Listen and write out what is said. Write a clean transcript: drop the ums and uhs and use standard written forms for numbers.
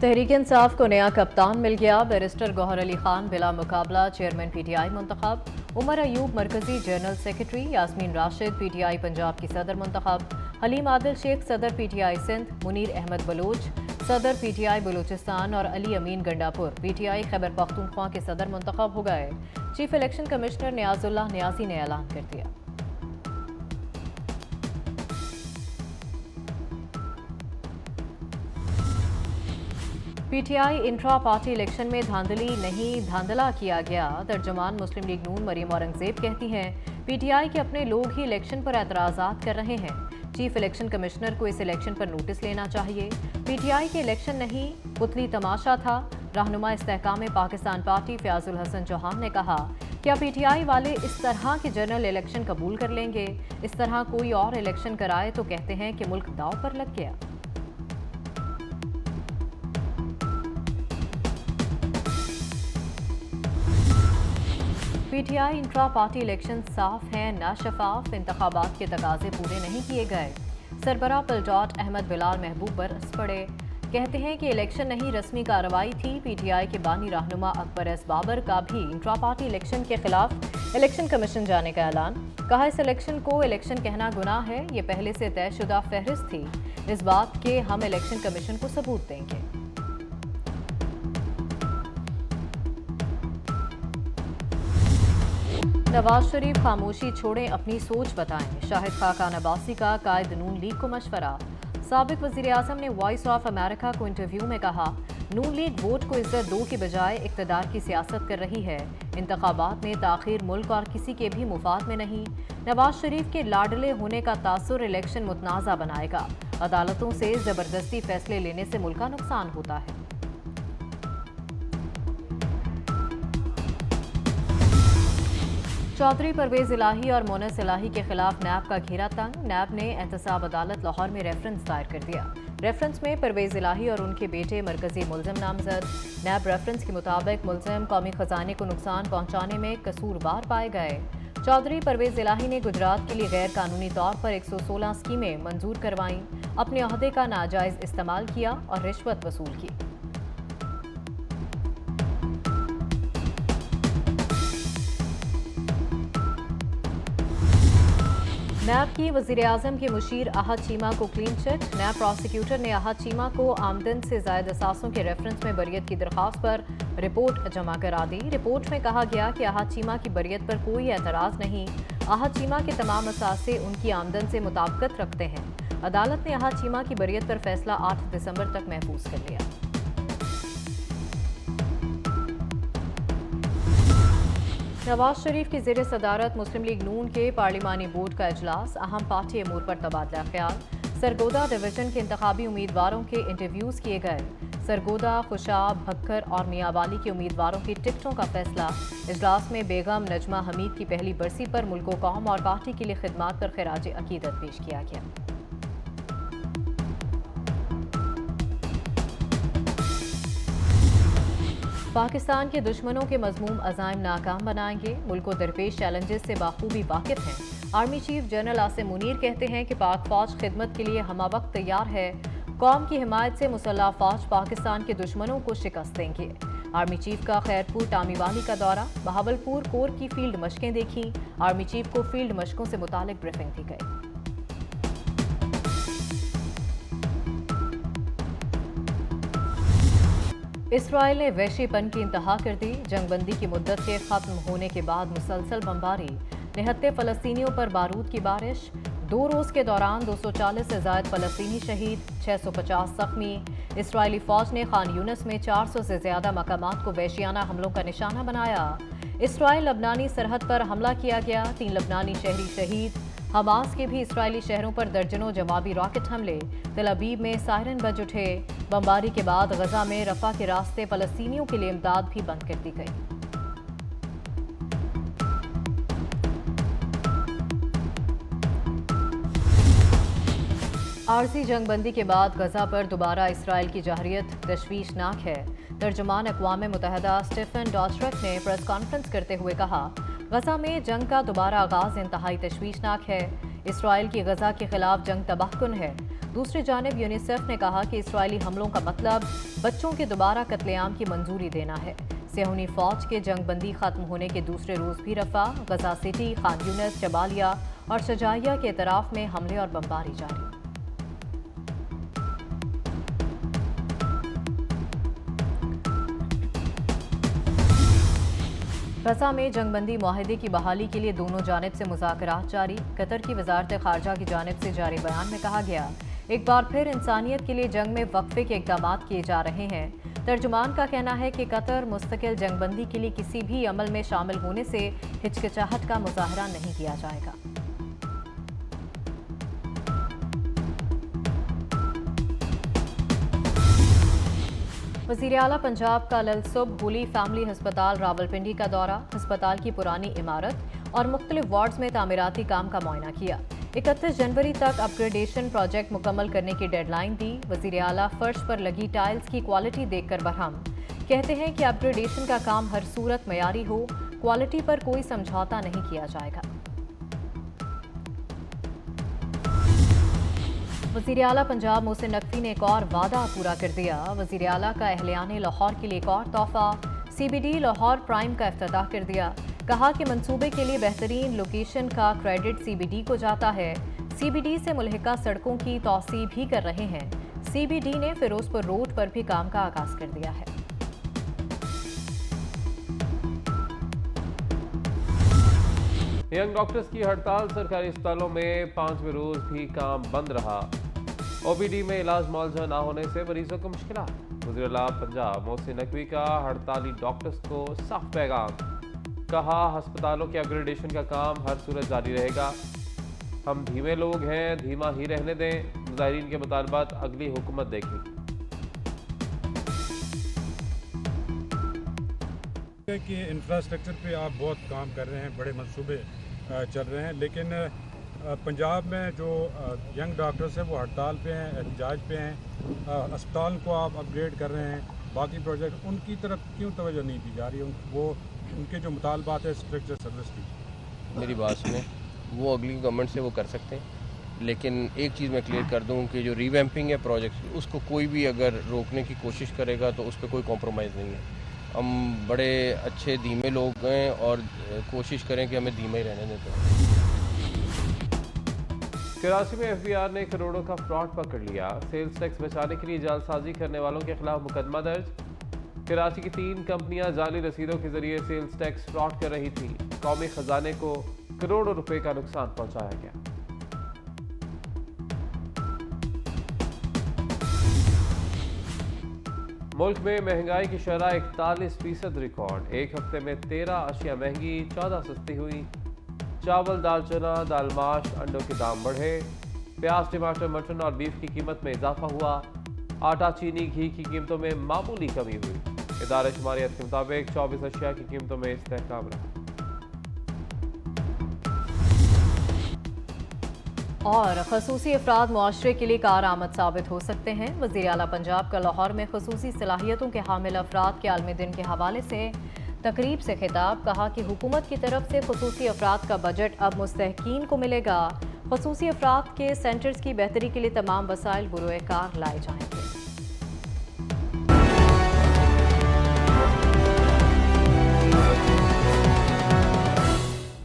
तहरीक इंसाफ को नया कप्तान मिल गया। बैरिस्टर गौहर अली खान बिला मुकाबला चेयरमैन पीटीआई मुंतखब। उमर अयूब मरकजी general secretary. Yasmin Rashid PTI Punjab की सदर मुंतखब। हलीम आदिल शेख सदर पीटीआई सिंध। मुनीर अहमद बलोच सदर पीटीआई बलूचिस्तान और अली अमीन गंडापुर पीटीआई खैबर पख्तूनख्वा के सदर मुंतखब हो गए। Chief election commissioner Niazullah Niazi ने ऐलान कर दिया। पीटीआई इंट्रा पार्टी इलेक्शन में धांधली नहीं धांधला किया गया। तर्जुमान मुस्लिम लीग नून मरीम औरंगजेब कहती हैं पीटीआई के अपने लोग ही इलेक्शन पर एतराज़ात कर रहे हैं। चीफ इलेक्शन कमिश्नर को इस इलेक्शन पर नोटिस लेना चाहिए। पीटीआई के इलेक्शन नहीं पुतली तमाशा था। रहनुमा इस्तेहकाम पाकिस्तान पार्टी फयाजुल हसन चौहान ने कहा क्या पीटीआई वाले इस तरह के जनरल इलेक्शन कबूल कर लेंगे? इस तरह कोई और इलेक्शन कराए तो कहते हैं कि मुल्क दांव पर लग गया। पीटीआई इंट्रा पार्टी इलेक्शन साफ हैं, ना शफाफ। इंतखाबात के तकाजे पूरे नहीं किए गए। सरबराह पलटॉट अहमद बिलाल महबूब बरस पड़े। कहते हैं कि इलेक्शन नहीं रस्मी कार्रवाई थी। पीटीआई के बानी रहनुमा अकबर एस बाबर का भी इंट्रा पार्टी इलेक्शन के खिलाफ इलेक्शन कमीशन जाने का ऐलान। कहा इस इलेक्शन को इलेक्शन कहना गुनाह है। ये पहले से तयशुदा फहरिस्त थी। इस बात के हम इलेक्शन कमीशन को सबूत देंगे। नवाज शरीफ खामोशी छोड़ें, अपनी सोच बताएं। शाहिद खाकान अब्बासी का कायद नून लीग को मशवरा। साबिक वज़ीर आज़म ने वॉइस ऑफ अमेरिका को इंटरव्यू में कहा नून लीग वोट को इज्जत दो की बजाय इक़्तिदार की सियासत कर रही है। इंतखाबात में ताख़ीर मुल्क और किसी के भी मुफाद में नहीं। नवाज शरीफ के लाडले होने का तासुर इलेक्शन मुतनाज़ा बनाएगा। अदालतों से ज़बरदस्ती फैसले लेने से मुल्क का नुकसान होता है। चौधरी परवेज इलाही और मोनस इलाही के खिलाफ नैब का घेरा तंग। नैब ने एहतसाब अदालत लाहौर में रेफरेंस दायर कर दिया। रेफरेंस में परवेज इलाही और उनके बेटे मरकजी मुलजिम नामजद। नैब रेफरेंस के मुताबिक मुलजिम कौमी खजाने को नुकसान पहुंचाने में कसूरवार पाए गए। चौधरी परवेज इलाही ने गुजरात के लिए गैर कानूनी तौर पर 116 स्कीमें मंजूर करवाईं, अपने ओहदे का नाजायज इस्तेमाल किया और रिश्वत वसूल की। नैब की वज़ीर आज़म के मुशीर आहद चीमा को क्लीन चिट। नैब प्रोसिक्यूटर ने आहद चीमा को आमदन से ज़ायद असासों के रेफरेंस में बरियत की दरख्वास्त पर रिपोर्ट जमा करा दी। रिपोर्ट में कहा गया कि आहद चीमा की बरियत पर कोई एतराज़ नहीं। आहद चीमा के तमाम असासे उनकी आमदन से मुताबिकत रखते हैं। अदालत ने आहद चीमा की बरियत पर फैसला 8 दिसंबर तक महफूज कर लिया। नवाज शरीफ की ज़ेर सदारत मुस्लिम लीग नून के पार्लिमानी बोर्ड का इजलास। अहम पार्टी अमूर पर तबादला ख्याल। सरगोदा डिवीजन के इंतखाबी उम्मीदवारों के इंटरव्यूज़ किए गए। सरगोदा, खुशाब, भक्कर और मियांवाली के उम्मीदवारों की टिकटों का फैसला। इजलास में बेगम नजमा हमीद की पहली बरसी पर मुल्क कौम और पार्टी के लिए खिदमात पर खिराज अकीदत पेश किया गया। पाकिस्तान के दुश्मनों के मज़मूम अज़ाइम नाकाम बनाएंगे। मुल्क को दरपेश चैलेंजेस से बाखूबी वाकिफ हैं। Army chief general Asim Munir कहते हैं कि पाक फौज खिदमत के लिए हमवक्त तैयार है। कौम की हिमायत से मुसल्लह फौज पाकिस्तान के दुश्मनों को शिकस्त देंगे। आर्मी चीफ का खैरपुर टामीवाली का दौरा। बहावलपुर कोर की फील्ड मशकें देखी। आर्मी चीफ को फील्ड मशकों से मुतालिक ब्रीफिंग दी गई। इसराइल ने वहशीपन की इंतहा कर दी। जंगबंदी की मुद्दत के खत्म होने के बाद मुसलसल बमबारी। निहत्ते फ़लस्तीनियों पर बारूद की बारिश। 2 रोज़ के दौरान 240 से ज़ायद फ़लस्तीनी शहीद, 650 ज़ख्मी। इसराइली फ़ौज ने खान यूनिस में 400 से ज़्यादा मकामात को वहशियाना हमलों का निशाना बनाया। इसराइल लबनानी सरहद पर हमला किया गया, 3 लबनानी शहरी शहीद। हमास के भी इसराइली शहरों पर दर्जनों जवाबी रॉकेट हमले। तेल अवीव में सायरन बज उठे। बमबारी के बाद गजा में रफा के रास्ते फ़लस्तीनियों के लिए इमदाद भी बंद कर दी गई। आरजी जंगबंदी के बाद गजा पर दोबारा इसराइल की जाहरियत तशवीशनाक है। तर्जुमान अक़वाम मुत्तहिदा स्टीफन डॉचरक ने प्रेस कॉन्फ्रेंस करते हुए कहा गजा में जंग का दोबारा आगाज इंतहाई तशवीशनाक है। इसराइल की गजा के खिलाफ जंग तबाहकुन है। दूसरी जानिब यूनिसेफ ने कहा कि इसराइली हमलों का मतलब बच्चों के दोबारा कत्लेआम की मंजूरी देना है। सिहोनी फौज के जंगबंदी खत्म होने के दूसरे रोज भी रफा, गजा सिटी, खान यूनिस, जबालिया और शजाइया के इतराफ में हमले और बमबारी जारी। गजा में जंगबंदी मुआहदे की बहाली के लिए दोनों जानिब से मुज़ाकरात जारी। कतर की वजारत खारजा की जानिब से जारी बयान में कहा गया, एक बार फिर इंसानियत के लिए जंग में वक्फे के इक़दाम किए जा रहे हैं। तर्जुमान का कहना है कि कतर मुस्तकिल जंगबंदी के लिए किसी भी अमल में शामिल होने से हिचकिचाहट का मुजाहरा नहीं किया जाएगा। वज़ीर आला पंजाब का ललसुब होली फैमिली हस्पताल रावलपिंडी का दौरा, हस्पताल की पुरानी इमारत और मुख्तलिफ वार्ड्स में तामीराती काम का मुआयना किया। 31 जनवरी तक अपग्रेडेशन प्रोजेक्ट मुकम्मल करने की डेडलाइन दी। वज़ीर आला फर्श पर लगी टाइल्स की क्वालिटी देखकर बरहम, कहते हैं कि अपग्रेडेशन का काम हर सूरत मयारी हो, क्वालिटी पर कोई समझौता नहीं किया जाएगा। वज़ीर आला पंजाब मोहसिन नकवी ने एक और वादा पूरा कर दिया। वज़ीर आला का अहलियाने लाहौर के लिए एक और तोहफा, CBD लाहौर प्राइम का इफ्तिताह कर दिया। कहा कि मंसूबे के लिए बेहतरीन लोकेशन का क्रेडिट CBD को जाता है। CBD से मुल्हिका सड़कों की तौसी भी कर रहे हैं। CBD ने फिरोजपुर रोड पर भी काम का आगाज कर दिया है। यंग डॉक्टर्स की हड़ताल, सरकारी अस्पतालों में 5वें रोज भी काम बंद रहा। OPD में इलाज मुआवजा न होने से मरीजों को मुश्किलात। वज़ीर आला पंजाब मोहसिन नकवी का हड़ताली डॉक्टर्स को साफ पैगाम, कहा अस्पतालों के अपग्रेडेशन का काम हर सूरत जारी रहेगा। हम धीमे लोग हैं, धीमा ही रहने दें, मुजाहिरीन के मुतालबात अगली हुकूमत देखेगी। कि इंफ्रास्ट्रक्चर पे आप बहुत काम कर रहे हैं, बड़े मंसूबे चल रहे हैं, लेकिन पंजाब में जो यंग डॉक्टर्स हैं वो हड़ताल पे हैं, एहतजाज पे हैं। अस्पताल को आप अपग्रेड कर रहे हैं, बाकी प्रोजेक्ट उनकी तरफ क्यों तवज्जो नहीं दी जा रही? वो उनके जो मुतालबात है स्ट्रक्चर सर्विस की, मेरी बात सुने, वो अगली गवर्नमेंट से वो कर सकते हैं, लेकिन एक चीज़ मैं क्लियर कर दूं कि जो रीवैम्पिंग है प्रोजेक्ट, उसको कोई भी अगर रोकने की कोशिश करेगा तो उस पर कोई कॉम्प्रोमाइज़ नहीं है। हम बड़े अच्छे धीमे लोग हैं और कोशिश करें कि हमें धीमे ही रहने देते। कराची में FBI ने करोड़ों का फ्रॉड पकड़ लिया। सेल्स टैक्स बचाने के लिए जालसाजी करने वालों के खिलाफ मुकदमा दर्ज। कराची की 3 कंपनियां जाली रसीदों के जरिए सेल्स टैक्स फ्रॉड कर रही थी। कौमी खजाने को करोड़ों रुपए का नुकसान पहुंचाया गया। मुल्क में महंगाई की शरह 41% रिकॉर्ड। एक हफ्ते में 13 अशिया महंगी, 14 सस्ती हुई। चावल, दाल चना, दाल माश, अंडों के दाम बढ़े। प्याज, टमाटर, मटन और बीफ की कीमत में इजाफा हुआ। आटा, चीनी, घी की कीमतों में मामूली कमी हुई। इदारे शुमारियत के मुताबिक 24 अशिया की कीमतों में इस्तेहकाम रहा। और खसूसी अफराद मुआशरे के लिए कारआमद साबित हो सकते हैं। वज़ीर आला पंजाब का लाहौर में खसूसी सलाहियतों के हामिल अफराद के आलमी दिन के हवाले से तकरीब से खिताब, कहा कि हुकूमत की तरफ से खसूसी अफराद का बजट अब मुस्तहकीन को मिलेगा। खसूसी अफराद के सेंटर्स की बेहतरी के लिए तमाम वसाइल बुरोए कार लाए जाएंगे।